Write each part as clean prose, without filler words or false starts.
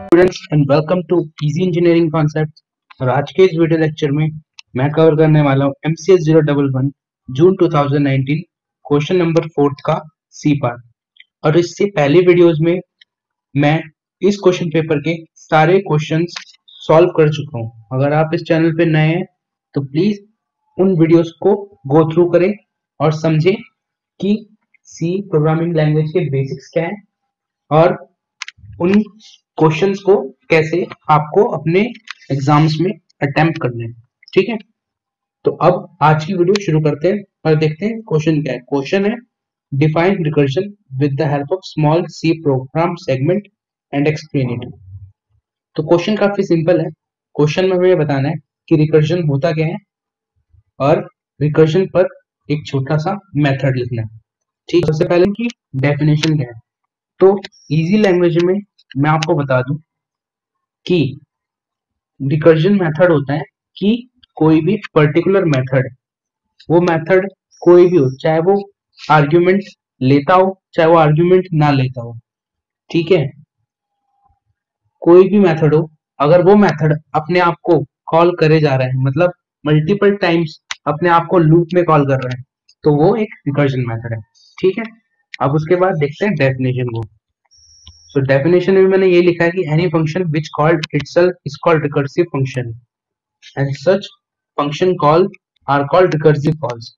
Students and welcome to easy engineering concept. और आज के इस वीडियो लेक्चर में मैं कवर करने वाला हूँ MCS 011 जून 2019 क्वेश्चन नंबर 4 का सी पार्ट। और इससे पहले वीडियोस में मैं इस क्वेश्चन पेपर के सारे क्वेश्चंस सॉल्व कर चुका हूँ। अगर आप इस चैनल पे नए हैं तो प्लीज उन वीडियोस को गो थ्रू करें और समझें कि सी प्रोग्रामिंग लैंग्वेज के बेसिक्स क्या हैं और उन क्वेश्चंस को कैसे आपको अपने एग्जाम्स में अटेम्प्ट करने हैं। ठीक है, तो अब आज की वीडियो शुरू करते हैं और देखते हैं क्वेश्चन क्या है। क्वेश्चन है define recursion with the help of small C program segment and explain it. तो क्वेश्चन काफी सिंपल है। क्वेश्चन में हमें बताना है कि रिकर्जन होता क्या है और रिकर्जन पर एक छोटा सा मेथड लिखना है। ठीक, सबसे पहले की डेफिनेशन क्या है। तो इजी लैंग्वेज में मैं आपको बता दूं कि रिकर्जन मेथड होता है कि कोई भी पर्टिकुलर मेथड, वो मेथड कोई भी हो, चाहे वो आर्ग्यूमेंट लेता हो चाहे वो आर्ग्यूमेंट ना लेता हो। ठीक है, कोई भी मेथड हो, अगर वो मेथड अपने आप को कॉल करे जा रहा है, मतलब मल्टीपल टाइम्स अपने आप को लूप में कॉल कर रहा है, तो वो एक रिकर्जन मेथड है। ठीक है, अब उसके बाद देखते हैं डेफिनेशन को। सो डेफिनेशन में मैंने ये लिखा है कि any function which called itself is called recursive function and such function call are called recursive calls।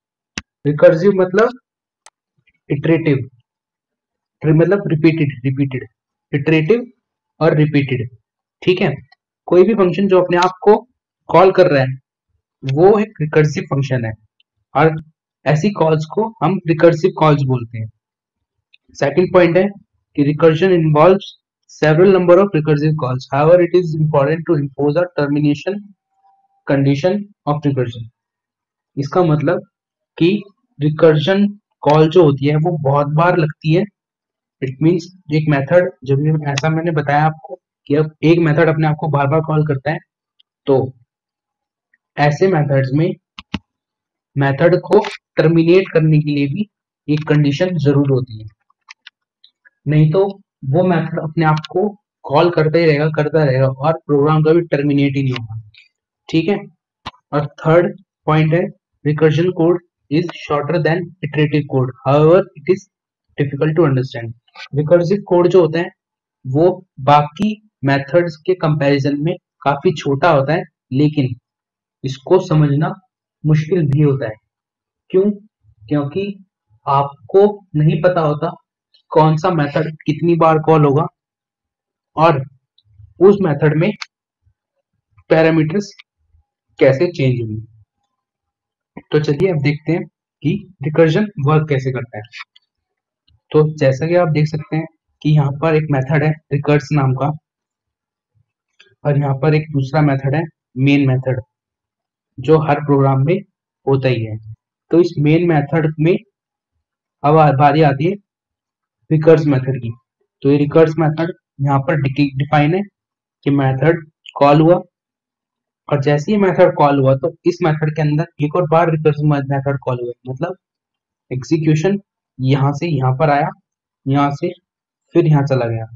recursive मतलब iterative, मतलब रिपीटेड इटरेटिव और रिपीटेड। ठीक है, कोई भी फंक्शन जो अपने आप को कॉल कर रहा है वो एक रिकर्सिव फंक्शन है और ऐसी कॉल्स को हम रिकर्सिव कॉल्स बोलते हैं। सेकंड पॉइंट है कि recursion involves several number of recursive calls, however it is important to impose a termination condition of recursion। इसका मतलब कि रिकर्जन कॉल जो होती है वो बहुत बार लगती है। इट मींस एक मेथड, जब भी ऐसा मैंने बताया आपको कि अब एक मेथड अपने आप को बार बार कॉल करता है, तो ऐसे मेथड्स में मेथड को टर्मिनेट करने के लिए भी एक कंडीशन जरूर होती है, नहीं तो वो मेथड अपने आप को कॉल करता रहेगा और प्रोग्राम का भी टर्मिनेट ही नहीं होगा। ठीक है, और थर्ड पॉइंट है recursion code is shorter than iterative code, however it is difficult to understand. Recursive code जो होता है वो बाकी मेथड्स के कंपैरिजन में काफी छोटा होता है, लेकिन इसको समझना मुश्किल भी होता है। क्यों? क्योंकि आपको नहीं पता होता कौन सा मेथड कितनी बार कॉल होगा और उस मेथड में पैरामीटर्स कैसे चेंज होंगे। तो चलिए अब देखते हैं कि रिकर्जन वर्क कैसे करता है। तो जैसा कि आप देख सकते हैं कि यहाँ पर एक मेथड है रिकर्स नाम का और यहाँ पर एक दूसरा मेथड है मेन मेथड, जो हर प्रोग्राम में होता ही है। तो इस मेन मेथड में अब बारी आती है रिकर्स मेथड की। तो ये रिकर्स मेथड यहाँ पर डिफाइन है कि मेथड कॉल हुआ और जैसे ही मेथड कॉल हुआ तो इस मेथड के अंदर एक और बार रिकर्सिव मेथड कॉल हुआ, मतलब एग्जीक्यूशन यहाँ से यहाँ पर आया, यहाँ से फिर यहाँ चला गया,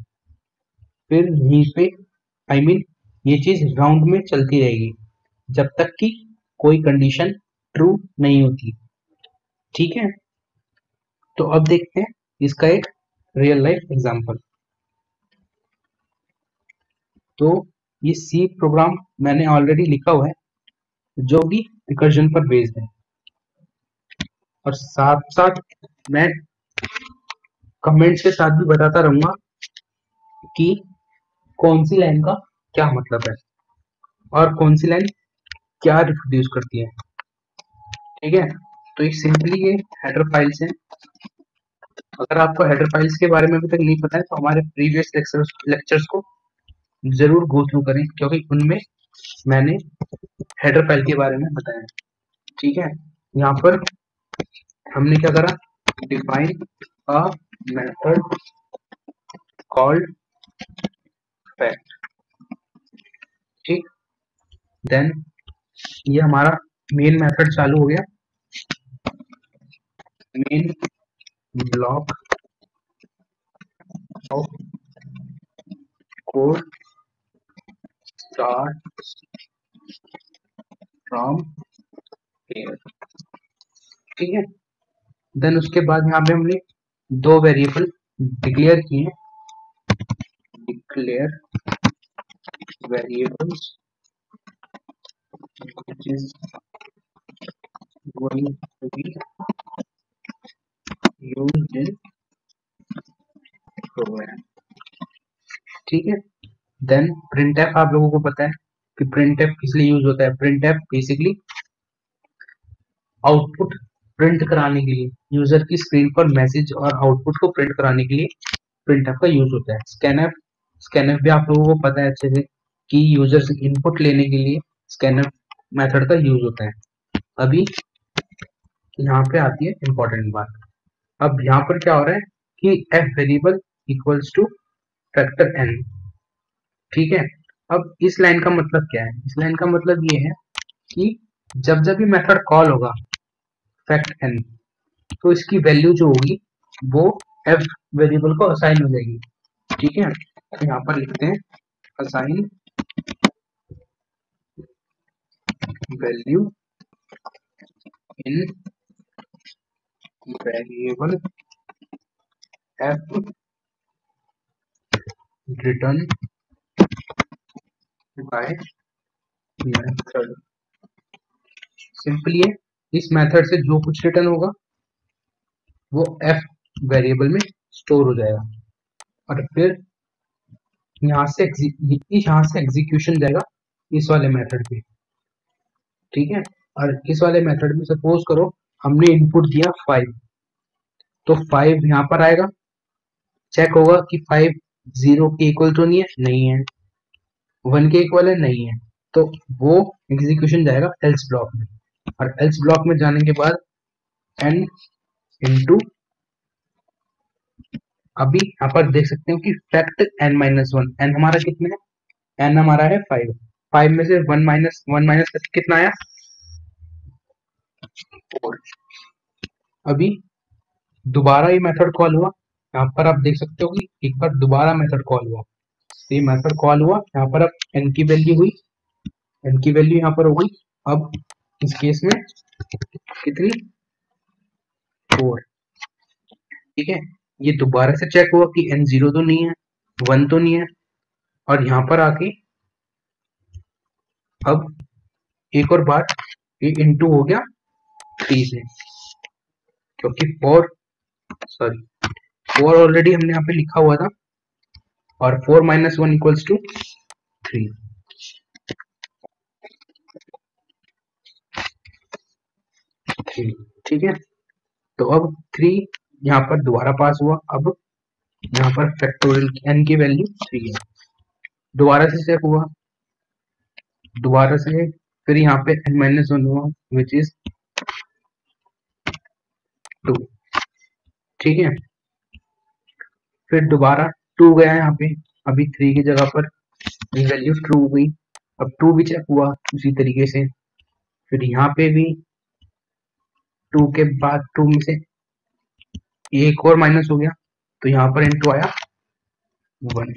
फिर यहीं पे ये चीज राउंड में चलती रहेगी जब तक कि कोई कंडीशन ट्रू नहीं होती। ठीक है, तो अब देखते हैं इसका एक रियल लाइफ एग्जांपल। तो ये सी प्रोग्राम मैंने ऑलरेडी लिखा हुआ है जो भी रिकर्जन पर बेस्ड है, और साथ साथ मैं कमेंट्स के साथ भी बताता रहूंगा कि कौन सी लाइन का क्या मतलब है और कौन सी लाइन क्या रिप्रोड्यूस करती है। ठीक है, तो एक सिंपली ये हेडर फाइल्स हैं। अगर आपको हेडर फाइल्स के बारे में अभी तक नहीं पता है तो हमारे प्रीवियस लेक्चर्स को जरूर गो थ्रू करें, क्योंकि उनमें मैंने हेडर फाइल के बारे में बताया। ठीक है, यहाँ पर हमने क्या करा, define a method called fact. ठीक, देन ये हमारा मेन मेथड चालू हो गया, main block of code start from here. ठीक है, देन उसके बाद यहाँ पे हमने दो वेरिएबल डिक्लेयर किए, declare variables which is going to be used in program। ठीक है, देन printf आप लोगों को पता है कि printf किस लिए यूज होता है। printf बेसिकली आउटपुट प्रिंट कराने के लिए, यूजर की स्क्रीन पर मैसेज और आउटपुट को प्रिंट कराने के लिए printf का यूज होता है। स्कैनफ भी आप लोगों को पता है अच्छे से कि यूजर से इनपुट लेने के लिए स्कैनफ मेथड का यूज होता है। अभी यहाँ पे आती है इंपॉर्टेंट बात। अब यहाँ पर क्या हो रहा है कि f variable equals two factor n। ठीक है, अब इस लाइन का मतलब क्या है? इस लाइन का मतलब ये है कि जब जब ये मेथड कॉल होगा फैक्ट n, तो इसकी वैल्यू जो होगी वो f वेरिएबल को असाइन हो जाएगी। ठीक है, तो यहाँ पर लिखते हैं assign value in variable f return by method. Simply है, इस मेथड से जो कुछ रिटर्न होगा वो f वेरिएबल में स्टोर हो जाएगा और फिर यहाँ से एग्जीक्यूशन जाएगा इस वाले मेथड पे। ठीक है, और इस वाले मेथड में सपोज करो हमने इनपुट दिया 5, तो 5 यहाँ पर आएगा, चेक होगा कि 5 0 के इक्वल तो नहीं है 1 के इक्वल है, नहीं है, तो वो एग्जीक्यूशन जाएगा एल्स ब्लॉक में, और एल्स ब्लॉक में जाने के बाद n इंटू, अभी यहाँ पर देख सकते हो कि फैक्ट n-1, n हमारा कितना है? n हमारा है 5, 5 में से 1 माइनस कितना आया? 4। अभी दोबारा ये मेथड कॉल हुआ, यहाँ पर आप देख सकते हो कि एक बार दोबारा मेथड कॉल हुआ, ये मेथड कॉल हुआ, यहाँ पर अब n की वैल्यू हुई, n की वैल्यू यहाँ पर हो गई। अब इस केस में कितनी? 4। ठीक है, ये दोबारा से चेक हुआ कि n 0 तो नहीं है, 1 तो नहीं है, और यहाँ पर आके अब एक और बार ये इंटू हो गया 3 से, क्योंकि 4 ऑलरेडी हमने यहाँ पे लिखा हुआ था, और 4 माइनस 1 इक्वल्स टू 3। ठीक है, तो अब 3 यहाँ पर दोबारा पास हुआ, अब यहाँ पर फैक्टोरियल n की वैल्यू 3 है, दोबारा से चेक हुआ, दोबारा से फिर यहाँ पे n-1 हुआ विच इज 2। ठीक है, फिर दोबारा 2 गया यहाँ पे, अभी 3 की जगह पर वैल्यू ट्रू हो गई, अब 2 भी चेक हुआ उसी तरीके से, फिर यहाँ पे भी 2 के बाद 2 में से एक और माइनस हो गया, तो यहाँ पर इंटू आया 1,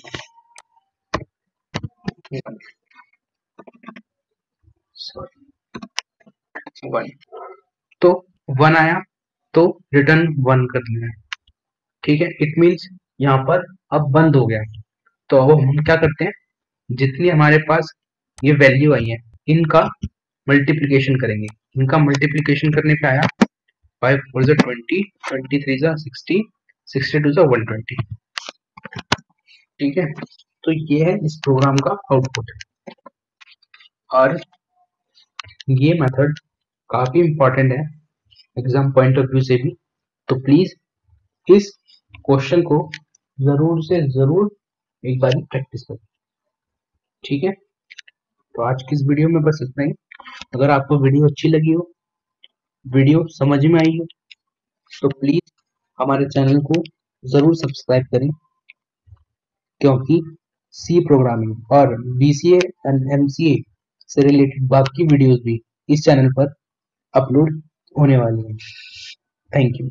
तो 1 आया तो रिटर्न 1 कर देना है। ठीक है, इट मीन्स यहाँ पर अब बंद हो गया, तो अब हम क्या करते हैं, जितनी हमारे पास ये वैल्यू आई है इनका मल्टीप्लिकेशन करेंगे। इनका मल्टीप्लिकेशन करने पे आया 5 4 जा 20, 23 जा 60, 62 जा 120। ठीक है, तो ये है इस प्रोग्राम का आउटपुट, और ये मेथड काफी इंपॉर्टेंट है एग्जाम पॉइंट ऑफ व्यू से भी, तो प्लीज इस क्वेश्चन को जरूर से जरूर एक बार प्रैक्टिस करें। ठीक है, तो आज की इस वीडियो में बस इतना ही। अगर आपको वीडियो अच्छी लगी हो, वीडियो समझ में आई हो, तो प्लीज हमारे चैनल को जरूर सब्सक्राइब करें, क्योंकि सी प्रोग्रामिंग और बीसीए एंड एमसीए से रिलेटेड बाकी वीडियोस भी इस चैनल पर अपलोड होने वाली हैं। Thank you.